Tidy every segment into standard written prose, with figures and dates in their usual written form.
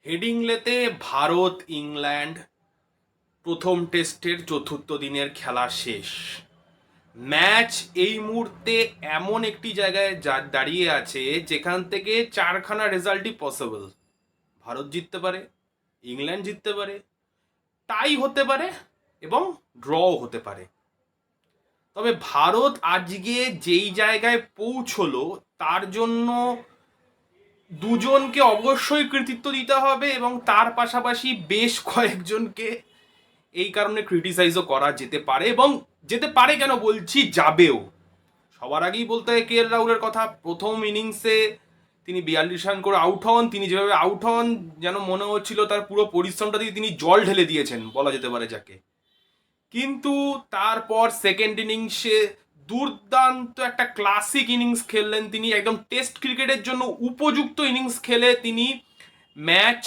হেডিংলেতে Bharat England প্রথম টেস্টের চতুর্থ দিনের খেলা শেষ। ম্যাচ এই মুহূর্তে এমন একটি জায়গায় দাঁড়িয়ে আছে যেখান থেকে চারখানা রেজাল্টই পসিবল। ভারত জিততে পারে, ইংল্যান্ড জিততে পারে, টাই হতে পারে এবং ড্রও হতে পারে। তবে ভারত আজকে যেই জায়গায় পৌঁছলো তার জন্য দুজনকে অবশ্যই কৃতিত্ব দিতে হবে এবং তার পাশাপাশি বেশ কয়েকজনকে এই কারণে ক্রিটিসাইজও করা যেতে পারে, এবং যেতে পারে কেন বলছি, যাবেও। সবার আগেই বলতে হয় কে এল রাহুলের কথা। প্রথম ইনিংসে তিনি 42 রান করে আউট হন। তিনি যেভাবে আউট হন যেন মনে হচ্ছিল তার পুরো পরিশ্রমটা দিয়ে তিনি জল ঢেলে দিয়েছেন বলা যেতে পারে যাকে। কিন্তু তারপর সেকেন্ড ইনিংসে দুর্দান্ত একটা ক্লাসিক ইনিংস খেললেন তিনি। একদম টেস্ট ক্রিকেটের জন্য উপযুক্ত ইনিংস খেলে তিনি ম্যাচ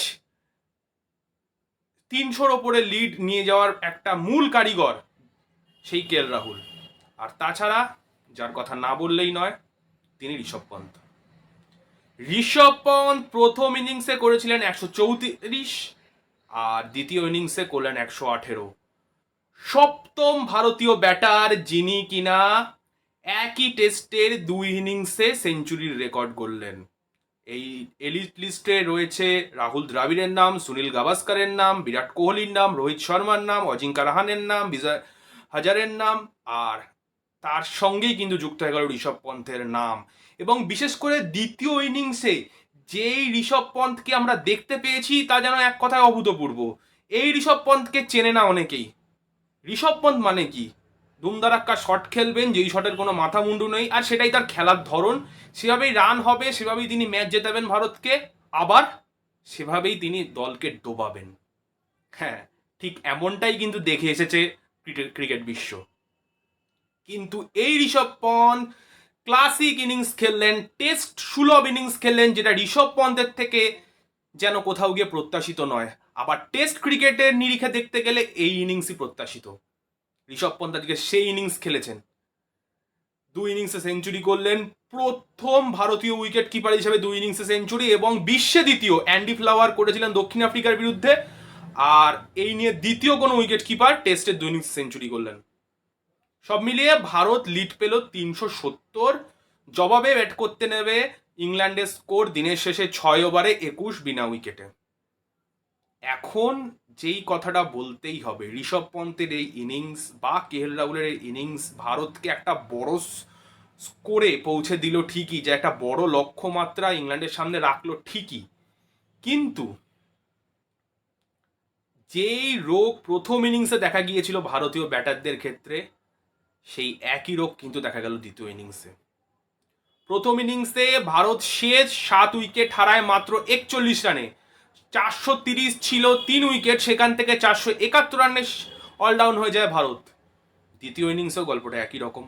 300-র ওপরে লিড নিয়ে যাওয়ার একটা মূল কারিগর সেই কে এল রাহুল। আর তাছাড়া যার কথা না বললেই নয়, তিনি ঋষভ পন্থ। ঋষভ পন্থ প্রথম ইনিংসে করেছিলেন 134 আর দ্বিতীয় ইনিংসে করলেন 118। সপ্তম ভারতীয় ব্যাটার যিনি কিনা একই টেস্টের 2 ইনিংসে সেঞ্চুরির রেকর্ড করলেন। এই এলিট লিস্টে রয়েছে রাহুল দ্রাবিড়ের নাম, সুনীল গাভাস্কারের নাম, বিরাট কোহলির নাম, রোহিত শর্মার নাম, অজিঙ্কা রাহানের নাম, বিজয় হাজারের নাম, আর তার সঙ্গেই কিন্তু যুক্ত হয়ে গেল ঋষভ পন্থের নাম। এবং বিশেষ করে দ্বিতীয় ইনিংসে যেই ঋষভ পন্থকে আমরা দেখতে পেয়েছি তা যেন এক কথায় অভূতপূর্ব। এই ঋষভ পন্থকে চেনে না অনেকেই। ঋষভ পন্থ মানে কি? দুমদারাক্কা শট খেলবেন, যেই শটের কোনো মাথা মুন্ডু নেই, আর সেটাই তার খেলার ধরন। সেভাবেই রান হবে, সেভাবেই তিনি ম্যাচ জেতাবেন ভারতকে, আবার সেভাবেই তিনি দলকে ডোবাবেন। হ্যাঁ, ঠিক এমনটাই কিন্তু দেখে এসেছে ক্রিকেট বিশ্ব। কিন্তু এই ঋষভ পন্থ ক্লাসিক ইনিংস খেললেন, টেস্ট সুলভ ইনিংস খেললেন, যেটা ঋষভ পন্থের থেকে যেন কোথাও গিয়ে প্রত্যাশিত নয়। আবার টেস্ট ক্রিকেটের নিরিখে দেখতে গেলে এই ইনিংসই প্রত্যাশিত। ঋষভ পন্থ আজকে সেই ইনিংস খেলেছেন, 2 ইনিংসে সেঞ্চুরি করলেন। প্রথম ভারতীয় উইকেট কিপার হিসেবে 2 ইনিংসে সেঞ্চুরি, এবং বিশ্বে দ্বিতীয়। অ্যান্ডি ফ্লাওয়ার করেছিলেন দক্ষিণ আফ্রিকার বিরুদ্ধে, আর এই নিয়ে দ্বিতীয় কোনো উইকেট কিপার টেস্টের 2 ইনিংস সেঞ্চুরি করলেন। সব মিলিয়ে ভারত লিড পেল 370। জবাবে ব্যাট করতে নেবে ইংল্যান্ডের স্কোর দিনের শেষে 6 ওভারে 21 বিনা উইকেটে। এখন যেই কথাটা বলতেই হবে, ঋষভ পন্থের এই ইনিংস বা কে এল রাহুলের এই ইনিংস ভারতকে একটা বড় স্কোরে পৌঁছে দিল ঠিকই, যে একটা বড় লক্ষ্যমাত্রা ইংল্যান্ডের সামনে রাখলো ঠিকই, কিন্তু যেই রোগ প্রথম ইনিংসে দেখা গিয়েছিল ভারতীয় ব্যাটারদের ক্ষেত্রে, সেই একই রোগ কিন্তু দেখা গেল দ্বিতীয় ইনিংসে। প্রথম ইনিংসে ভারত শেষ 7 উইকেট হারায় মাত্র 41 রানে। 430 ছিল 3 উইকেট, সেখান থেকে 471 রানে অলডাউন হয়ে যায় ভারত। দ্বিতীয় ইনিংসেও গল্পটা একই রকম।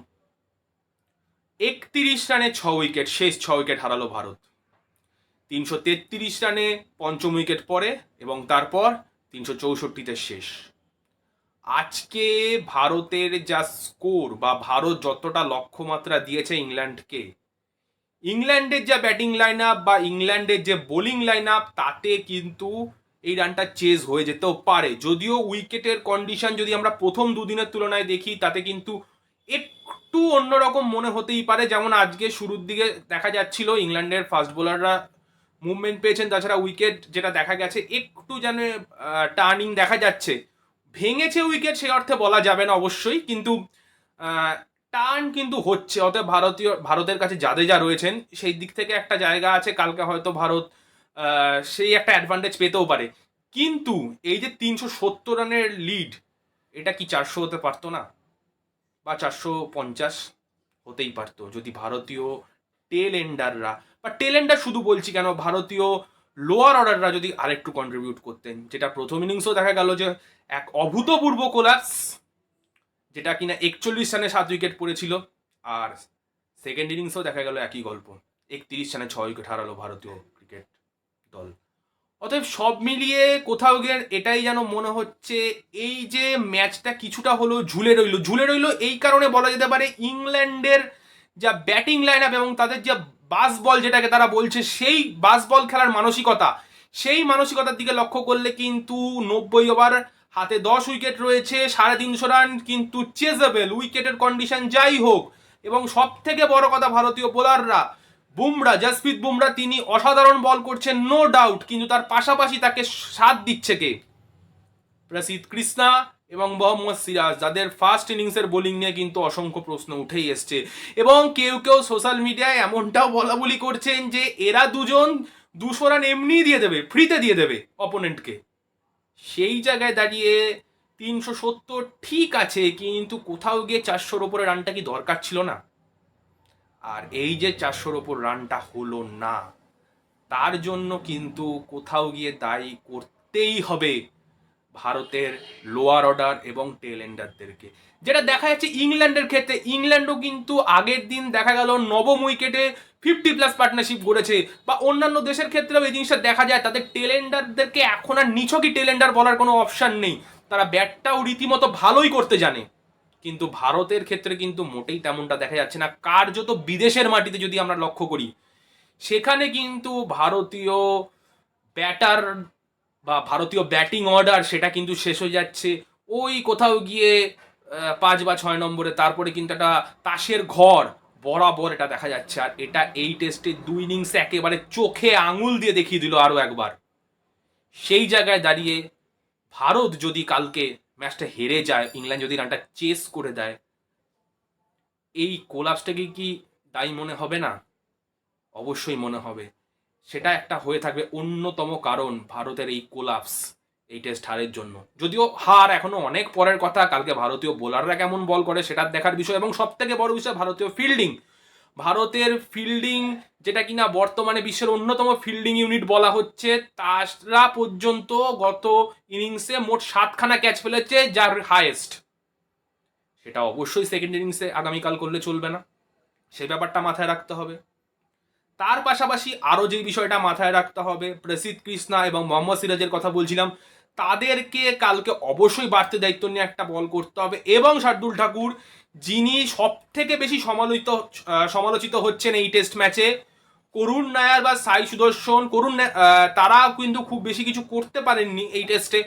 31 রানে 6 উইকেট, শেষ 6 উইকেট হারালো ভারত। 333 রানে পঞ্চম উইকেট পড়ে এবং তারপর 364তে শেষ। আজকে ভারতের যা স্কোর, বা ভারত যতটা লক্ষ্যমাত্রা দিয়েছে ইংল্যান্ডকে, ইংল্যান্ডের যা ব্যাটিং লাইন আপ বা ইংল্যান্ডের যে বোলিং লাইন আপ, তাতে কিন্তু এই রানটা চেজ হয়ে যেতেও পারে। যদিও উইকেটের কন্ডিশন যদি আমরা প্রথম 2 দিনের তুলনায় দেখি, তাতে কিন্তু একটু অন্যরকম মনে হতেই পারে। যেমন আজকে শুরুর দিকে দেখা যাচ্ছিল ইংল্যান্ডের ফাস্ট বোলাররা মুভমেন্ট পেয়েছেন, তাছাড়া উইকেট যেটা দেখা গেছে একটু যেন টার্নিং দেখা যাচ্ছে। ভেঙেছে উইকেট সে অর্থে বলা যাবে না অবশ্যই, কিন্তু টার্ন কিন্তু হচ্ছে। অতএব ভারতের কাছে জাদেজা রয়েছেন, সেই দিক থেকে একটা জায়গা আছে। কালকে হয়তো ভারত সেই একটা অ্যাডভান্টেজ পেতেও পারে। কিন্তু এই যে 370 রানের লিড, এটা কি 400 হতে পারতো না? বা 450 হতেই পারতো যদি ভারতীয় টেল এন্ডাররা, বা টেল এন্ডার শুধু বলছি কেন, ভারতীয় লোয়ার অর্ডাররা যদি আরেকটু কন্ট্রিবিউট করতেন। যেটা প্রথম ইনিংসেও দেখা গেল যে এক অভূতপূর্ব কোলাপস, যেটা কিনা 41 রানে 7 উইকেট পড়েছিল। আর সেকেন্ড ইনিংসেও দেখা গেল একই গল্প, 31 রানে 6 উইকেট হারালো ভারতীয় ক্রিকেট দল। অতএব সব মিলিয়ে কোথাও গিয়ে এটাই যেন মনে হচ্ছে, এই যে ম্যাচটা কিছুটা হলেও ঝুলে রইল এই কারণে বলা যেতে পারে ইংল্যান্ডের যা ব্যাটিং লাইন আপ এবং তাদের যা বাস বল যেটাকে তারা বলছে, সেই বাস বল খেলার মানসিকতা, সেই মানসিকতার দিকে লক্ষ্য করলে কিন্তু 90 ওভার, হাতে 10 উইকেট রয়েছে, 350 রান কিন্তু চেজেবল, উইকেটের কন্ডিশন যাই হোক। এবং সব থেকে বড় কথা, ভারতীয় বোলাররা বুমরা, জসপ্রীত বুমরা তিনি অসাধারণ বল করছেন নো ডাউট, কিন্তু তার পাশাপাশি তাকে সাথ দিচ্ছে কে? প্রসিদ্ধ কৃষ্ণা এবং মোহাম্মদ সিরাজ, যাদের ফার্স্ট ইনিংসের বোলিং নিয়ে কিন্তু অসংখ্য প্রশ্ন উঠেই এসছে। এবং কেউ কেউ সোশ্যাল মিডিয়ায় এমনটাও বলা বলি করছেন যে এরা দুজন 200 রান এমনিই দিয়ে দেবে, ফ্রিতে দিয়ে দেবে অপোনেন্টকে। সেই জায়গায় দাঁড়িয়ে 370 ঠিক আছে, কিন্তু কোথাও গিয়ে 400-র ওপরে রানটা কি দরকার ছিল না? আর এই যে 400-র ওপর রানটা হলো না, তার জন্য কিন্তু কোথাও গিয়ে দায়ী করতেই হবে ভারতের লোয়ার অর্ডার এবং টেল এন্ডারদেরকে। যেটা দেখা যাচ্ছে ইংল্যান্ডের ক্ষেত্রে, ইংল্যান্ডও কিন্তু আগের দিন দেখা গেল 9ম উইকেটে 50+ পার্টনারশিপ করেছে, বা অন্যান্য দেশের ক্ষেত্রেও এই জিনিসটা দেখা যায়। তাদের টেল এন্ডারদেরকে এখন আর নিছকই টেল এন্ডার বলার কোনো অপশান নেই, তারা ব্যাটটাও রীতিমতো ভালোই করতে জানে। কিন্তু ভারতের ক্ষেত্রে কিন্তু মোটেই তেমনটা দেখা যাচ্ছে না। কার্যত বিদেশের মাটিতে যদি আমরা লক্ষ্য করি, সেখানে কিন্তু ভারতীয় ব্যাটার বা ভারতীয় ব্যাটিং অর্ডার সেটা কিন্তু শেষ হয়ে যাচ্ছে ওই কোথাও গিয়ে 5 বা 6 নম্বরে। তারপরে কিন্তু একটা তাসের ঘর বরাবর এটা দেখা যাচ্ছে। আর এটা এই টেস্টে 2 ইনিংসে একেবারে চোখে আঙুল দিয়ে দেখিয়ে দিল আরও একবার। সেই জায়গায় দাঁড়িয়ে ভারত যদি কালকে ম্যাচটা হেরে যায়, ইংল্যান্ড যদি রানটা চেস করে দেয়, এই কোলাপসটাকে কি দায়ী মনে হবে না? অবশ্যই মনে হবে। সেটা একটা হয়ে থাকবে অন্যতম কারণ ভারতের এই কোলাপস, এই টেস্ট হারের জন্য। যদিও হার এখনো অনেক পরের কথা, কালকে ভারতীয় বোলাররা কেমন বল করে সেটা দেখার বিষয়, এবং সব থেকে বড় বিষয় ভারতীয় ফিল্ডিং। ভারতের ফিল্ডিং, যেটা কিনা বর্তমানে বিশ্বের অন্যতম ফিল্ডিং ইউনিট বলা হচ্ছে, তারা পর্যন্ত গত ইনিংসে মোট 7খানা ক্যাচ ফেলেছে, যার হাইয়েস্ট। সেটা অবশ্যই সেকেন্ড ইনিংসে আগামীকাল করলে চলবে না, সেই ব্যাপারটা মাথায় রাখতে হবে। তার পাশাপাশি আরও যে বিষয়টা মাথায় রাখতে হবে, প্রসিদ্ধ কৃষ্ণা এবং মোহাম্মদ সিরাজের কথা বলছিলাম, তাদেরকে কালকে অবশ্যই বাড়তি দায়িত্ব নিয়ে একটা বল করতে হবে। এবং শার্দুল ঠাকুর, যিনি সব থেকে বেশি সমালোচিত হচ্ছেন এই টেস্ট ম্যাচে, করুণ নায়ার বা সাই সুদর্শন, তারা কিন্তু খুব বেশি কিছু করতে পারেননি এই টেস্টে।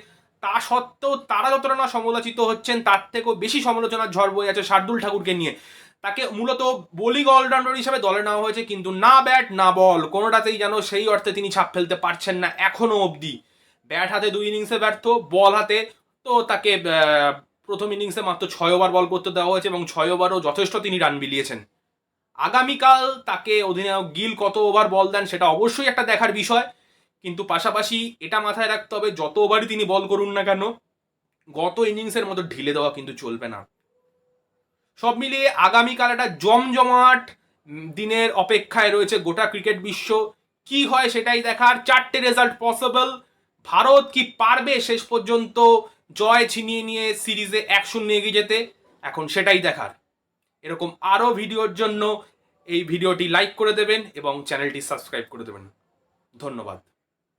তা সত্ত্বেও তারা যতটা না সমালোচিত হচ্ছেন, তার থেকেও বেশি সমালোচনার ঝড় বয়ে আছে শার্দুল ঠাকুরকে নিয়ে। তাকে মূলত বোলিং অলরাউন্ডার হিসাবে দলে নেওয়া হয়েছে, কিন্তু না ব্যাট না বল কোনোটাতেই যেন সেই অর্থে তিনি ছাপ ফেলতে পারছেন না এখনো অবধি। ব্যাট হাতে 2 ইনিংসে ব্যর্থ, বল হাতে তো তাকে প্রথম ইনিংসে মাত্র 6 ওভার বল করতে দেওয়া হয়েছে, এবং 6 ওভারও যথেষ্ট তিনি রান বিলিয়েছেন। আগামীকাল তাকে অধিনায়ক গিল কত ওভার বল দেন সেটা অবশ্যই একটা দেখার বিষয়, কিন্তু পাশাপাশি এটা মাথায় রাখতে হবে যত ওভারই তিনি বল করুন না কেন, গত ইনিংসের মতো ঢিলে দেওয়া কিন্তু চলবে না। সব মিলিয়ে আগামীকাল একটা জমজমাট দিনের অপেক্ষায় রয়েছে গোটা ক্রিকেট বিশ্ব। কি হয় সেটাই দেখার। 4টে রেজাল্ট পসিবল। ভারত কি পারবে শেষ পর্যন্ত জয় ছিনিয়ে নিয়ে সিরিজে 1-0 এগিয়ে যেতে? এখন সেটাই দেখার। এরকম আরও ভিডিওর জন্য এই ভিডিওটি লাইক করে দেবেন এবং চ্যানেলটি সাবস্ক্রাইব করে দেবেন। ধন্যবাদ।